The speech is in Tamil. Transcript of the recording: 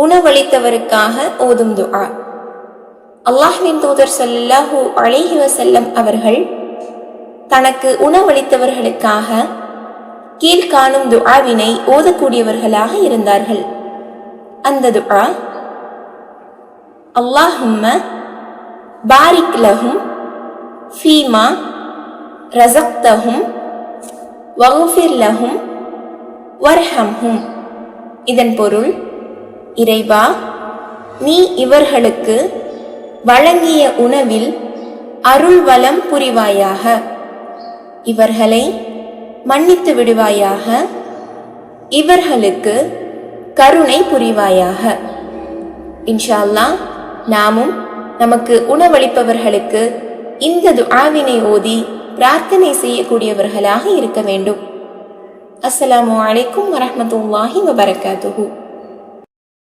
உணவளித்தவருக்காக ஓதும் துஆ. அல்லாஹ்வின் தூதர் ஸல்லல்லாஹு அலைஹி வஸல்லம் அவர்கள் தனக்கு உணவளித்தவர்களுக்காக கீழ்காணும் துஆவினை ஓதக்கூடியவர்களாக இருந்தார்கள். அந்த துஆ: அல்லாஹும்ம பாரிக் லஹும் ஃபீமா ரஸக்தஹும் வக்ஃபிர் லஹும் வர்ஹம்ஹும். இதன் பொருள்: இறைவா, நீ இவர்களுக்கு வழங்கிய உணவில் அருள் வளம் புரிவாயாக, இவர்களை மன்னித்து விடுவாயாக, இவர்களுக்கு கருணை புரிவாயாக. இன்ஷா அல்லாஹ் நாமும் நமக்கு உணவளிப்பவர்களுக்கு இந்த துஆவினை ஓதி பிரார்த்தனை செய்யக்கூடியவர்களாக இருக்க வேண்டும். அஸ்ஸலாமு அலைக்கும் வரஹ்மத்துல்லாஹி வபரகாத்துஹு.